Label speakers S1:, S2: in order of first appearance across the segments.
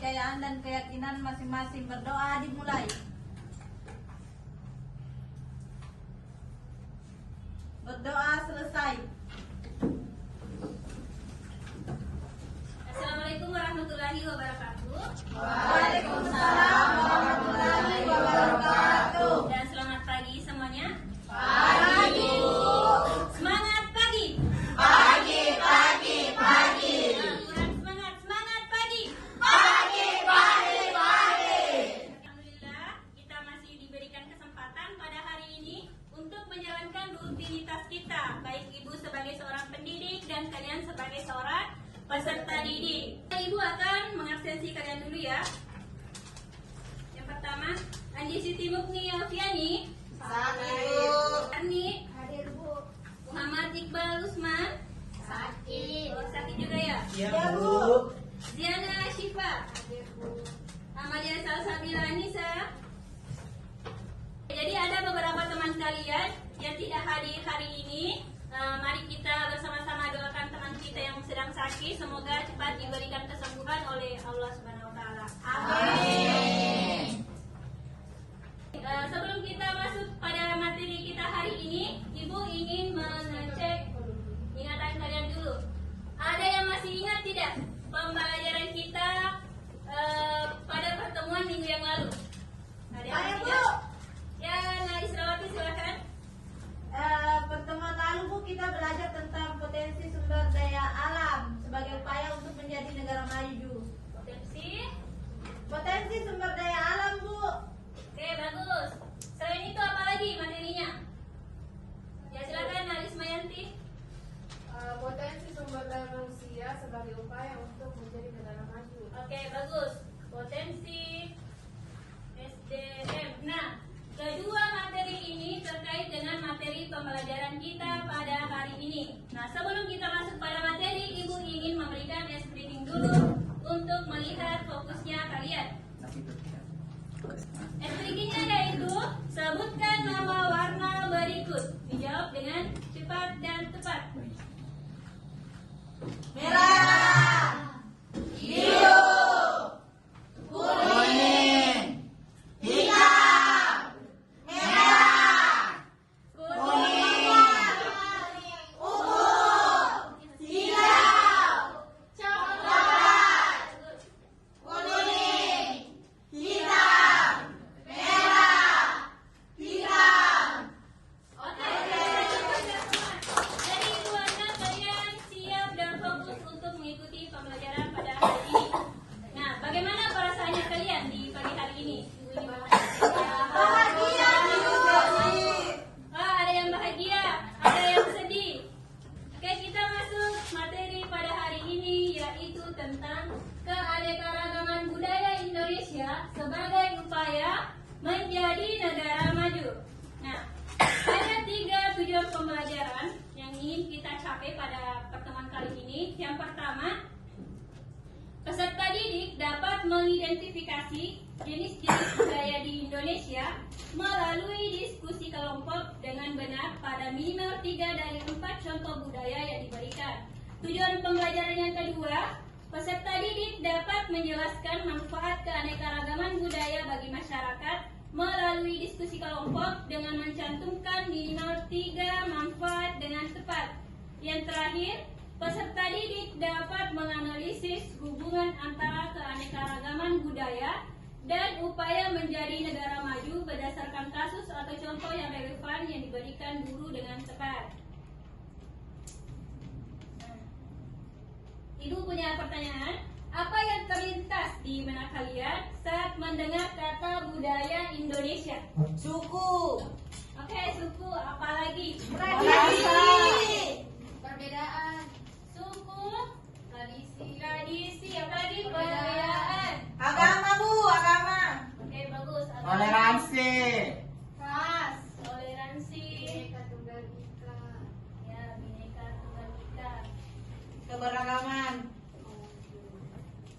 S1: kepercayaan dan keyakinan masing-masing. Berdoa dimulai. Berdoa selesai.
S2: Assalamualaikum warahmatullahi wabarakatuh.
S1: Waalaikumsalam warahmatullahi wabarakatuh.
S2: Dan selamat pagi semuanya.
S1: Pagi, Bu.
S2: Semangat pagi.
S1: Pagi, pagi, pagi.
S2: Kurang semangat, semangat pagi.
S1: Pagi, pagi, pagi.
S2: Alhamdulillah, kita masih diberikan kesempatan pada hari ini untuk menjalankan rutinitas kita, baik Ibu sebagai seorang pendidik dan kalian sebagai seorang peserta didik. Ibu akan mengabsensi kalian dulu ya. Yang pertama, Andi Siti Mukni Alfiani.
S1: Sakit.
S2: Arni.
S3: Hadir, Bu.
S2: Muhammad Iqbal Usman.
S3: Sakit.
S2: Oh, sakit juga ya.
S1: Ya, Bu.
S2: Ziana Syifa.
S3: Hadir, Bu.
S2: Amalia Salsabila Anissa. Jadi ada beberapa teman kalian yang tidak hadir hari ini. Mari kita bersama-sama doakan teman kita yang sedang sakit, semoga cepat diberikan kesembuhan oleh Allah Subhanahu wa taala.
S1: Amin.
S2: Sebelum kita masuk pada materi kita hari ini, Ibu ingin mengecek ingatan kalian dulu. Ada yang masih ingat tidak pembelajaran kita pada pertemuan minggu yang lalu? Ada yang
S1: Ayo,
S2: masih
S1: Bu.
S2: ingat? Ya, Naisrawati silakan.
S1: Pertemuan lalu, Bu, kita belajar tentang potensi sumber daya alam sebagai upaya untuk menjadi negara maju. Potensi sumber daya alam, Bu.
S2: Oke, bagus. Selain itu apa lagi materinya? Ya, silakan Naris Mayanti.
S3: Potensi sumber daya manusia sebagai upaya untuk menjadi negara maju.
S2: Oke, bagus. Potensi SDM. Nah, kedua materi ini terkait dengan materi pembelajaran kita pada hari ini. Nah, sebelum kita masuk pada materi, Ibu ingin memberikan briefing dulu untuk melihat fokusnya kalian. Briefingnya yaitu sebutkan nama warna berikut. Dijawab dengan cepat dan tepat.
S1: Merah, biru, kuning, hitam, merah, kuning, ungu, hijau, coklat, kuning, hitam, merah, hitam.
S2: Oke, jadi itu anda kalian siap dan fokus untuk mengikuti pembelajaran pada hari ini. Nah, bagaimana perasaannya kalian di pagi hari ini?
S1: Bahagia, Bu.
S2: Ada yang bahagia, ada yang sedih. Oke, kita masuk materi pada hari ini yaitu tentang keanekaragaman budaya Indonesia sebagai upaya menjadi negara maju. Nah, ada 3 tujuan pembelajaran yang ingin kita capai pada pertemuan kali ini. Yang pertama, peserta didik dapat mengidentifikasi jenis-jenis budaya di Indonesia melalui diskusi kelompok dengan benar pada minimal 3 dari 4 contoh budaya yang diberikan. Tujuan pembelajaran yang kedua, peserta didik dapat menjelaskan manfaat keanekaragaman budaya bagi masyarakat melalui diskusi kelompok dengan mencantumkan minimal 3 manfaat dengan tepat. Yang terakhir, peserta didik dapat menganalisis hubungan antara keanekaragaman budaya dan upaya menjadi negara maju berdasarkan kasus atau contoh yang relevan yang diberikan guru dengan tepat. Ibu punya pertanyaan, apa yang terlintas di benak kalian saat mendengar kata budaya Indonesia?
S1: Suku,
S2: Oke, suku, apalagi?
S1: tradisi,
S3: Perbedaan.
S2: Suku,
S3: Tradisi.
S2: apalagi perbedaan.
S1: agama, Bu, agama,
S2: Oke, bagus.
S4: Toleransi.
S3: Ras.
S2: Toleransi.
S3: Bineka Tunggal Ika.
S2: Ya, Bhinneka Tunggal Ika.
S1: keberagaman.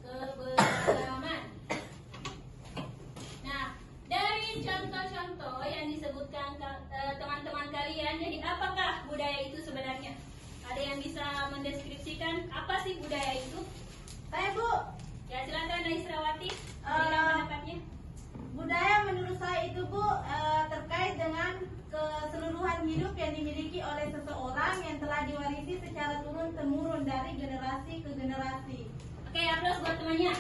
S2: Keberagaman. Nah, dari contoh-contoh yang disebutkan teman-teman kalian, jadi apakah budaya itu sebenarnya? Ada yang bisa mendeskripsikan apa sih budaya itu?
S1: Saya, Bu.
S2: Ya, silakan Naisrawati. namanya?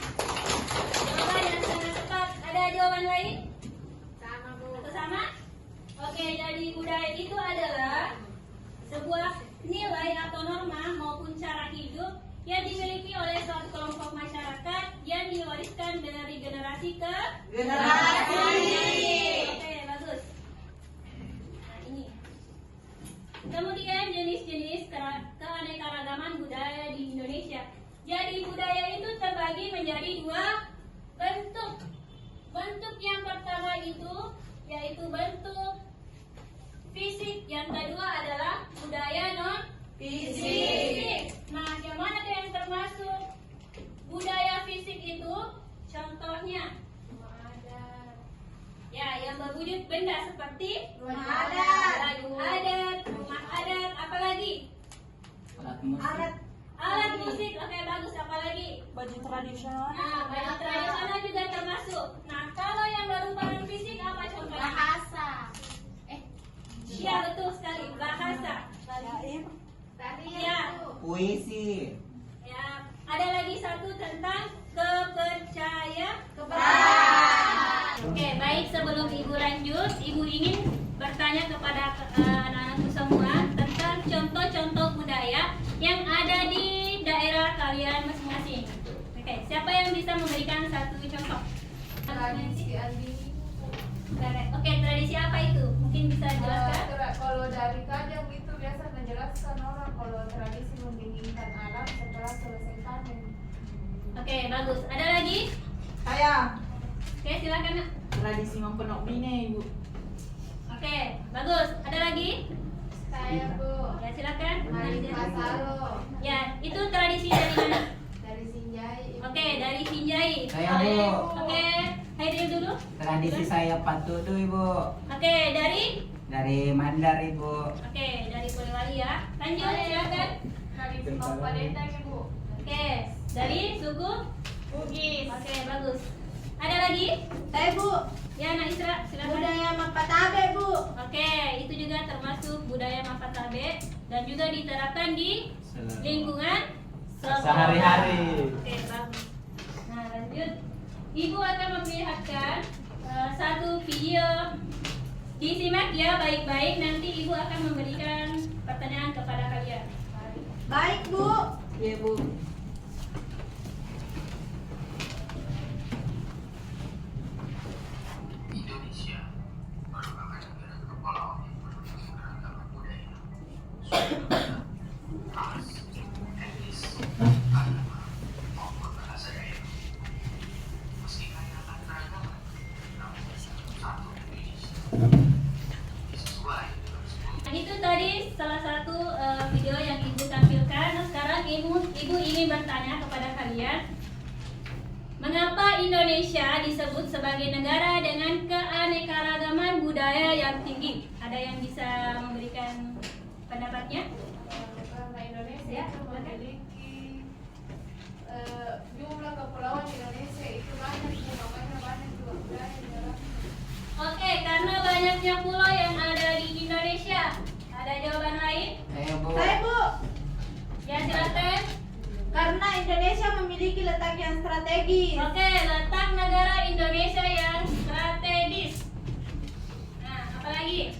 S2: Jawaban yang sangat tepat. Ada jawaban lain?
S3: Sama Bu.
S2: Atau sama? Oke, jadi budaya itu adalah sebuah nilai atau norma maupun cara hidup yang dimiliki oleh suatu kelompok masyarakat yang diwariskan dari generasi ke
S1: Generasi.
S2: Oke, bagus. Nah, ini. Kemudian jenis-jenis keanekaragaman budaya di Indonesia. Jadi budaya itu terbagi menjadi dua bentuk. Bentuk yang pertama itu yaitu bentuk fisik, yang kedua adalah budaya non fisik. Nah, yang mana tuh yang termasuk budaya fisik itu? Contohnya, ya, yang berwujud benda seperti
S1: Rumah adat.
S2: rumah adat, apalagi? Alat musik, oke bagus, apalagi?
S4: Baju tradisional.
S2: Nah, baju tradisional juga termasuk. Nah, kalau yang berupa fisik apa contohnya?
S3: Bahasa.
S2: Iya, betul sekali, bahasa.
S4: Syair.
S3: Tarian
S2: Ya.
S3: Bu.
S5: Puisi.
S2: Ya, ada lagi satu tentang kepercayaan. Oke, baik, sebelum Ibu lanjut, Ibu ingin bertanya kepada anak-anakku semua tentang contoh-contoh budaya yang ada di daerah kalian masing-masing. Oke, siapa yang bisa memberikan satu contoh?
S3: Tradisi andini.
S2: Oke, tradisi apa itu? Mungkin bisa jelaskan?
S3: Kalau dari kadang itu biasa menjelaskan orang kalau tradisi mendinginkan alam setelah selesai panen.
S2: Oke, bagus. Ada lagi?
S4: Saya
S2: Oke, silakan. Nak.
S4: tradisi mempenok bine, Ibu.
S2: Oke, bagus. Ada lagi?
S3: Saya Bu.
S2: Ya, silakan.
S3: Main
S2: Nah,
S3: Pasalo.
S2: ya, itu tradisi dari mana?
S3: Dari Sinjai.
S2: Oke, dari Sinjai.
S5: Saya Bu.
S2: Oke, Hairil dulu.
S5: Tradisi saya patutu Ibu.
S2: Oke, dari?
S5: Dari Mandar Ibu.
S2: Oke, dari Polewali ya. Lanjut, silakan.
S3: Tradisi Mampadeta Bu.
S2: Oke, dari suku
S3: Bugis.
S2: Oke, bagus. Ada lagi?
S1: Saya Bu,
S2: Ya, Nak Isra, silakan.
S1: budaya Mapatabe Bu.
S2: Oke, itu juga termasuk budaya Mapatabe dan juga diterapkan di lingkungan sekolah.
S5: Sehari-hari.
S2: Oke, bagus. Nah, lanjut. Ibu akan memperlihatkan satu video. Disimak ya baik-baik. Nanti Ibu akan memberikan pertanyaan kepada kalian.
S1: Baik Bu.
S4: Iya, Bu.
S6: Indonesia merupakan negara kepulauan yang penuh keragaman budaya, ras, etnis, agama, maupun bahasa daerah. Meski kaya akan keragaman, namun satu Indonesia sesuai dengan sebuah
S2: Nah, itu tadi salah satu video yang Ibu tampilkan. Nah, sekarang Ibu ingin bertanya kepada kalian, mengapa Indonesia disebut sebagai negara dengan keanekaragaman budaya yang tinggi? Ada yang bisa memberikan pendapatnya?
S3: Karena Indonesia itu memiliki jumlah kepulauan di Indonesia itu banyak, makanya banyak juga budaya di dalam.
S2: Oke, karena banyaknya pulau yang ada di Indonesia. Ada jawaban lain?
S5: Saya Bu.
S1: Saya Bu,
S2: Ya, silakan.
S1: karena Indonesia memiliki letak yang strategis.
S2: Oke, letak negara Indonesia yang strategis. Nah, apalagi?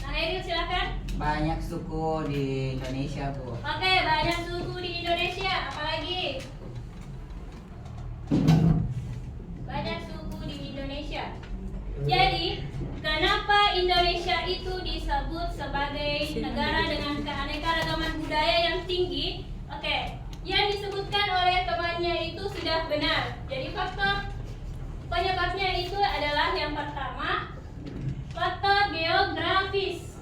S2: Nah, Eril silakan.
S5: Banyak suku di Indonesia Bu.
S2: Oke, banyak suku di Indonesia. Apalagi? Banyak suku di Indonesia. Jadi, kenapa Indonesia itu disebut sebagai negara dengan keanekaragaman budaya yang tinggi? Oke, yang disebutkan oleh temannya itu sudah benar. Jadi faktor penyebabnya itu adalah yang pertama, faktor geografis.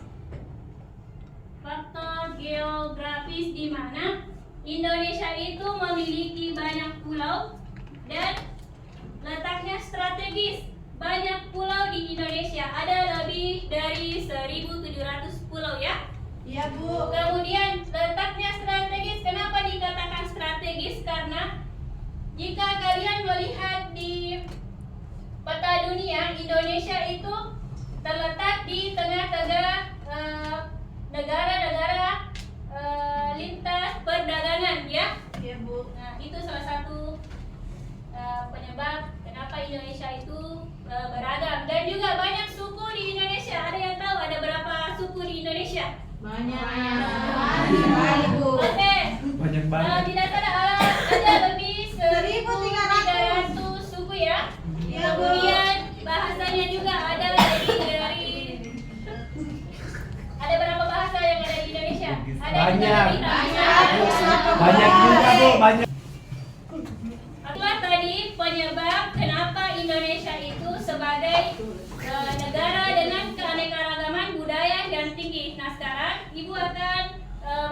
S2: Faktor geografis di mana Indonesia itu memiliki banyak pulau dan letaknya strategis. Banyak pulau di Indonesia, ada lebih dari 1.700 pulau ya.
S1: Iya Bu.
S2: Kemudian letaknya strategis. Kenapa dikatakan strategis? Karena jika kalian melihat di peta dunia, Indonesia itu terletak di tengah-tengah negara-negara lintas perdagangan ya.
S1: Iya Bu.
S2: Nah, itu salah satu beragam dan juga banyak suku di Indonesia. Ada yang tahu ada berapa suku di Indonesia?
S4: Banyak.
S1: Sekali, Bu.
S2: Oke.
S7: Banyak banget.
S2: Tidak salah ada lebih 1.300 suku ya.
S1: Iya, Bu.
S2: Kemudian bahasanya juga ada dari ada berapa bahasa yang ada di Indonesia? Ada
S7: Banyak.
S2: juga dari
S7: Banyak juga Bu, banyak.
S2: Itulah tadi penyebab kenapa Indonesia itu sebagai negara dengan keanekaragaman budaya yang tinggi. Nah sekarang Ibu akan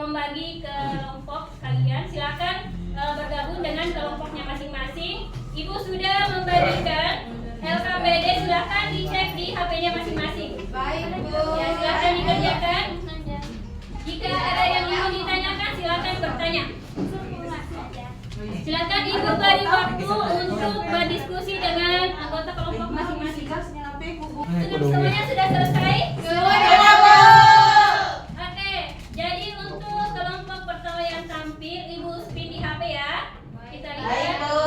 S2: membagi kelompok kalian. Silakan bergabung dengan kelompoknya masing-masing. Ibu sudah membagikan LKPD, silakan dicek di HP-nya masing-masing.
S1: Baik, Bu.
S2: Ya silakan dikerjakan. Jika ada yang ingin ditanyakan silakan bertanya. Silakan Ibu beri waktu untuk berdiskusi dengan anggota kelompok masing-masing. Semuanya sudah selesai?
S1: Semuanya, Bu.
S2: Oke, jadi untuk kelompok pertama yang tampil, Ibu spin di HP ya. Kita
S1: Baik,
S2: lihat.
S1: Bu.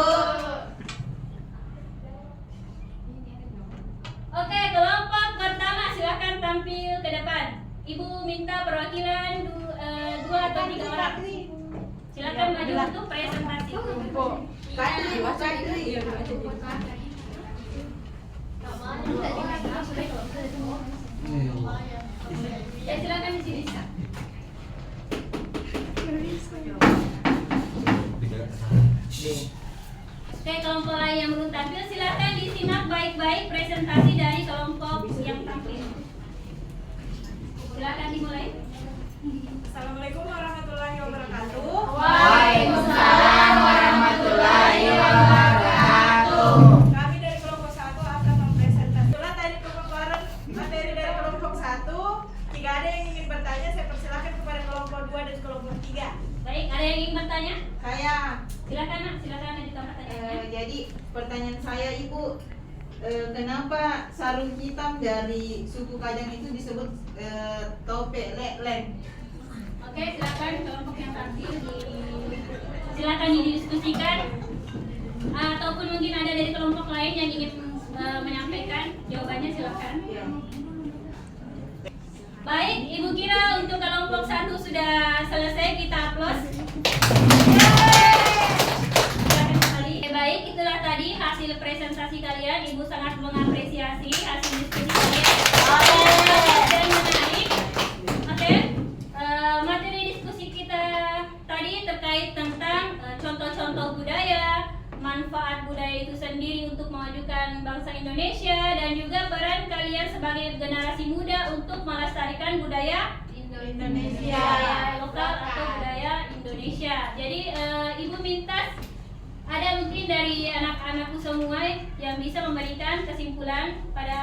S2: Oke, kelompok pertama silakan tampil ke depan. Ibu minta perwakilan 2 atau 3 orang. Silakan maju untuk presentasi. Ya silakan di sini. Oke, kelompok lain yang belum tampil silakan disimak baik-baik presentasi dari kelompok yang tampil. Silakan dimulai.
S4: Assalamualaikum warahmatullahi wabarakatuh.
S1: Waalaikumsalam warahmatullahi wabarakatuh.
S4: Kami dari kelompok 1 akan mempresentasikan tadi pemaparan materi dari kelompok 1. Jika ada yang ingin bertanya, saya persilahkan kepada kelompok 2 dan kelompok 3.
S2: Baik, ada yang ingin bertanya?
S4: Saya,
S2: Silakan Nak, silakan ajukan pertanyaannya.
S4: jadi pertanyaan saya Ibu, kenapa sarung hitam dari suku Kajang itu disebut tope lek-leng?
S2: Oke, silakan kelompok yang tampil silakan didiskusikan ataupun mungkin ada dari kelompok lain yang ingin menyampaikan jawabannya silakan.
S4: Ya.
S2: Baik, Ibu kira untuk kelompok 1 sudah selesai, kita aplaus. Silakan kembali. Baik, itulah tadi hasil presentasi kalian. Ibu sangat mengapresiasi hasil diskusi kalian. Dan menarik. Oke, materi diskusi kita tadi terkait tentang contoh-contoh budaya, manfaat budaya itu sendiri untuk memajukan bangsa Indonesia, dan juga peran kalian sebagai generasi muda untuk melestarikan budaya
S1: Indonesia.
S2: budaya lokal atau budaya Indonesia. Jadi Ibu minta ada mungkin dari anak-anakku semua yang bisa memberikan kesimpulan pada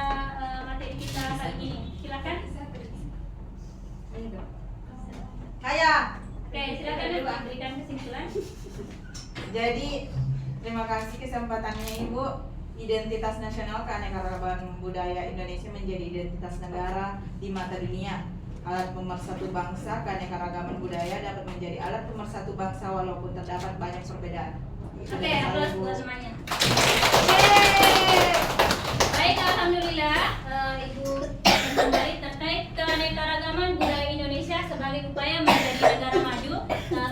S2: materi kita kali ini. Silakan.
S4: Saya.
S2: Oke, silakan berikan kesimpulan.
S4: Jadi terima kasih kesempatannya Ibu. Identitas nasional keanekaragaman budaya Indonesia menjadi identitas negara di mata dunia. Alat pemersatu bangsa, keanekaragaman budaya dapat menjadi alat pemersatu bangsa walaupun terdapat banyak perbedaan. Itu
S2: Oke,
S4: dari saya,
S2: aplaus
S4: Ibu.
S2: buat semuanya. Baik, alhamdulillah Ibu kembali terkait keanekaragaman budaya Indonesia sebagai upaya menjadi negara maju.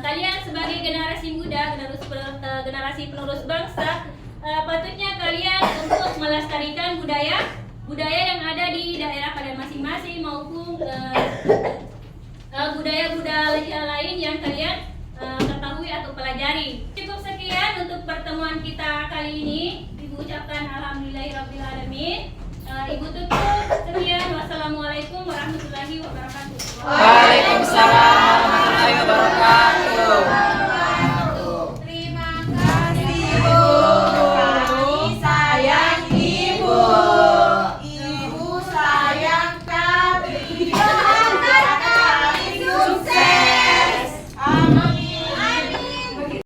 S2: Kalian sebagai generasi muda, generasi penerus bangsa, patutnya kalian untuk melestarikan budaya yang ada di daerah pada masing-masing maupun budaya-budaya lain yang kalian ketahui atau pelajari. Cukup sekian untuk pertemuan kita kali ini. Ibu ucapkan alhamdulillahirabbil alamin. Ibu tutup. Sekian, wassalamualaikum warahmatullahi wabarakatuh.